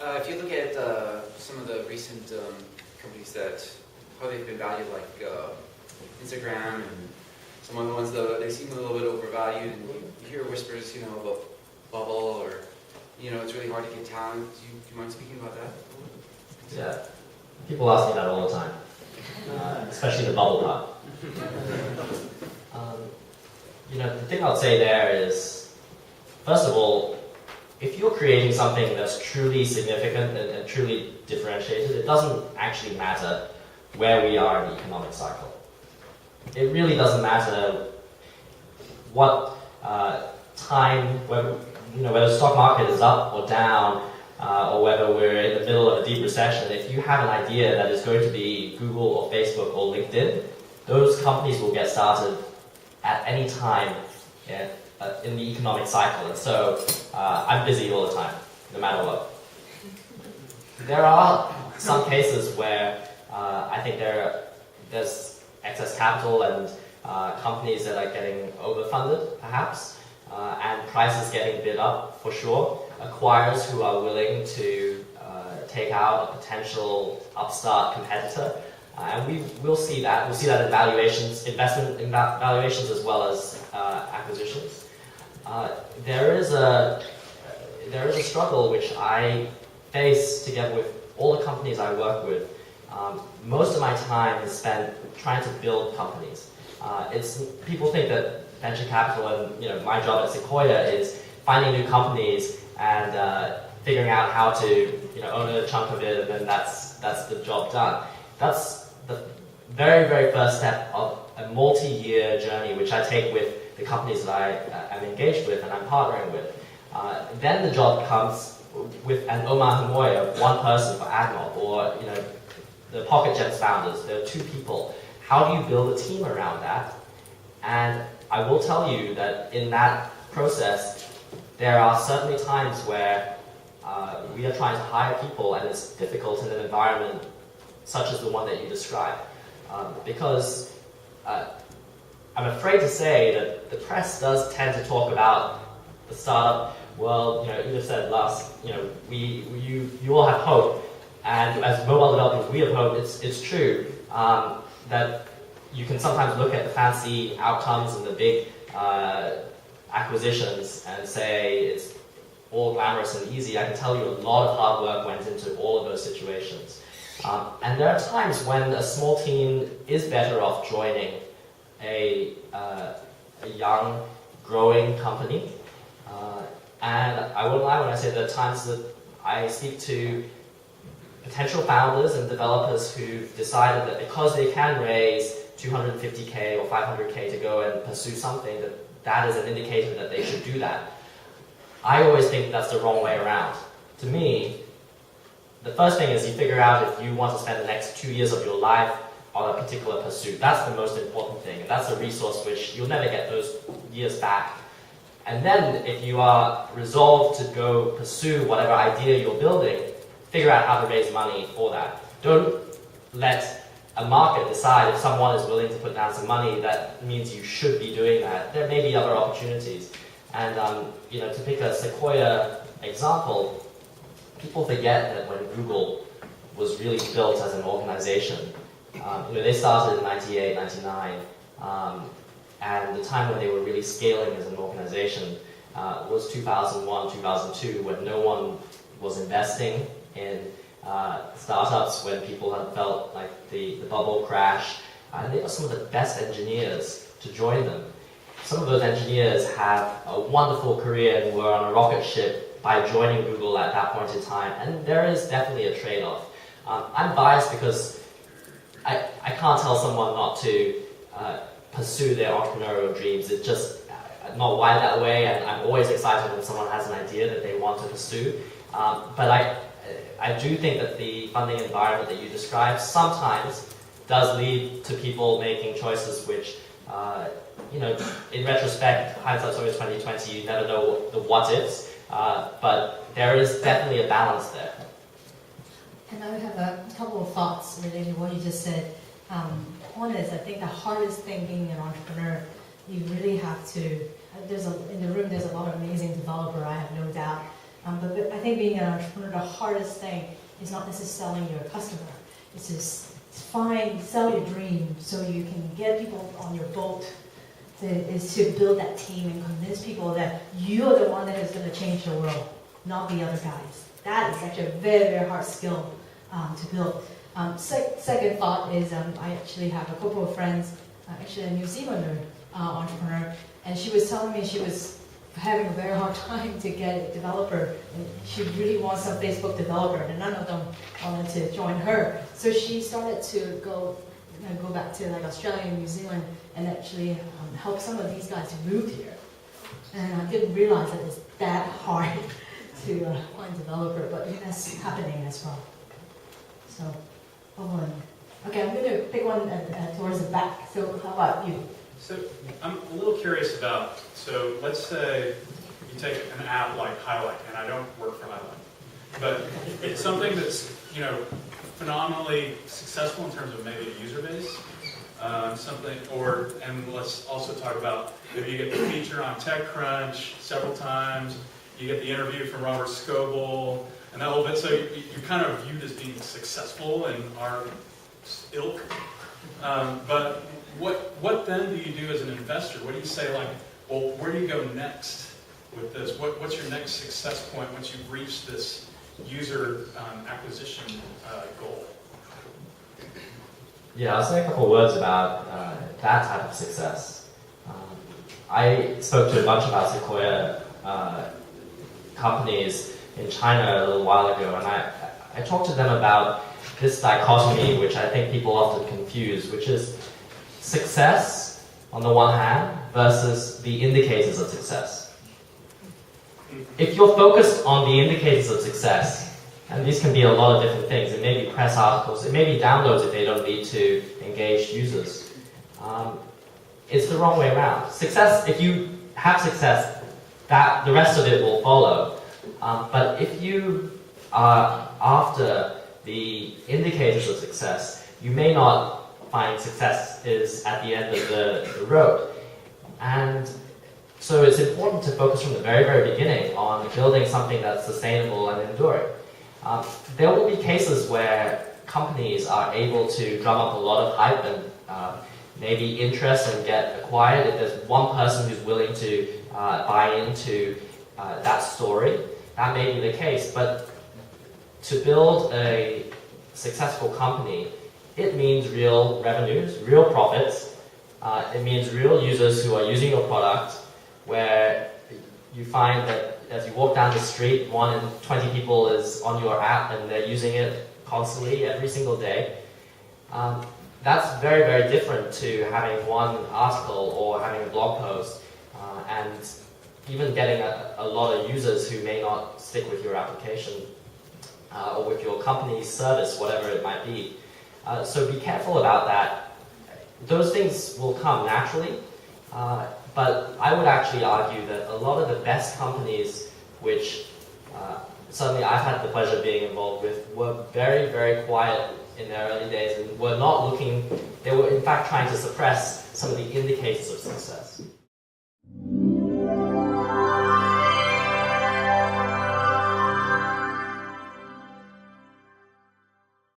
if you look at some of the recent companies that how they've been valued, like Instagram and some other ones, though they seem a little bit overvalued, and you hear whispers, about bubble or, it's really hard to get talent. Do you mind speaking about that? Yeah, people ask me that all the time, especially the bubble part. The thing I'll say there is, first of all, if you're creating something that's truly significant and truly differentiated, it doesn't actually matter where we are in the economic cycle. It really doesn't matter what time, whether the stock market is up or down, or whether we're in the middle of a deep recession. If you have an idea that is going to be Google or Facebook or LinkedIn, those companies will get started at any time in the economic cycle. And so I'm busy all the time, no matter what. There are some cases where I think there's excess capital and companies that are getting overfunded, perhaps, and prices getting bid up for sure. Acquirers who are willing to take out a potential upstart competitor. And we'll see that. We'll see that in valuations, investment in valuations as well as acquisitions. There is a struggle which I face together with all the companies I work with. Most of my time is spent trying to build companies. People think that venture capital and my job at Sequoia is finding new companies and figuring out how to own a chunk of it, and then that's the job done. That's the very, very first step of a multi-year journey which I take with the companies that I am engaged with and I'm partnering with. Then the job comes with an Omar Hamoy, one person for AdMob, or the Pocket Gems founders. There are 2 people. How do you build a team around that? And I will tell you that in that process, there are certainly times where we are trying to hire people, and it's difficult in an environment such as the one that you described. Because I'm afraid to say that the press does tend to talk about the startup world. You just said last, you all have hope. And as mobile developers, we have hope. It's true that you can sometimes look at the fancy outcomes and the big acquisitions and say it's all glamorous and easy. I can tell you a lot of hard work went into all of those situations. And there are times when a small team is better off joining a young, growing company. And I won't lie when I say there are times that I speak to potential founders and developers who've decided that because they can raise $250K or $500K to go and pursue something, that is an indicator that they should do that. I always think that's the wrong way around. To me, the first thing is you figure out if you want to spend the next 2 years of your life on a particular pursuit. That's the most important thing. And that's a resource which you'll never get those years back. And then if you are resolved to go pursue whatever idea you're building, figure out how to raise money for that. Don't let a market decide if someone is willing to put down some money. That means you should be doing that. There may be other opportunities. And to pick a Sequoia example, people forget that when Google was really built as an organization, they started in 98, 99, and the time when they were really scaling as an organization was 2001, 2002, when no one was investing in startups, when people had felt like the bubble crash, and they were some of the best engineers to join them. Some of those engineers have a wonderful career and were on a rocket ship by joining Google at that point in time, and there is definitely a trade-off. I'm biased because I can't tell someone not to pursue their entrepreneurial dreams. It's just not wired that way, and I'm always excited when someone has an idea that they want to pursue. But I do think that the funding environment that you described sometimes does lead to people making choices which, in retrospect, hindsight's always 20/20. You never know the what ifs, but there is definitely a balance there. And I have a couple of thoughts related to what you just said. One is, I think the hardest thing being an entrepreneur, you really have to. In the room, there's a lot of amazing developers, I have no doubt. But I think being an entrepreneur, the hardest thing is not necessarily selling your customer. It's just sell your dream so you can get people on your boat. Is to build that team and convince people that you're the one that is going to change the world, not the other guys. That is actually a very, very hard skill to build. Second thought is I actually have a couple of friends, actually a New Zealander entrepreneur, and she was telling me she was having a very hard time to get a developer. And she really wants a Facebook developer, and none of them wanted to join her. So she started to go back to like Australia and New Zealand and actually help some of these guys who moved here. And I didn't realize that it's that hard to find a developer, but that's happening as well. So, okay, I'm going to pick one towards the back. So how about you? So I'm a little curious about, so let's say you take an app like Highlight, and I don't work for Highlight, but it's something that's, phenomenally successful in terms of maybe a user base, and let's also talk about maybe you get the feature on TechCrunch several times, you get the interview from Robert Scoble, and that whole bit, so you're kind of viewed as being successful in our ilk. But what then do you do as an investor? What do you say, like, well, where do you go next with this? What's your next success point once you've reached this user acquisition goal? Yeah, I'll say a couple of words about that type of success. I spoke to a bunch about Sequoia companies in China a little while ago, and I talked to them about this dichotomy, which I think people often confuse, which is success on the one hand versus the indicators of success. If you're focused on the indicators of success, and these can be a lot of different things, it may be press articles, it may be downloads if they don't need to engage users. It's the wrong way around. Success, if you have success, the rest of it will follow. But if you are after the indicators of success, you may not find success is at the end of the road. And so it's important to focus from the very, very beginning on building something that's sustainable and enduring. There will be cases where companies are able to drum up a lot of hype and maybe interest and get acquired. If there's one person who's willing to buy into that story, that may be the case. But to build a successful company, it means real revenues, real profits. It means real users who are using your product, where you find that as you walk down the street, 1 in 20 people is on your app and they're using it constantly every single day. That's very, very different to having one article or having a blog post and even getting a lot of users who may not stick with your application or with your company's service, whatever it might be. So be careful about that. Those things will come naturally, but I would actually argue that a lot of the best companies, which certainly I've had the pleasure of being involved with, were very, very quiet in their early days and were not looking, they were in fact trying to suppress some of the indicators of success.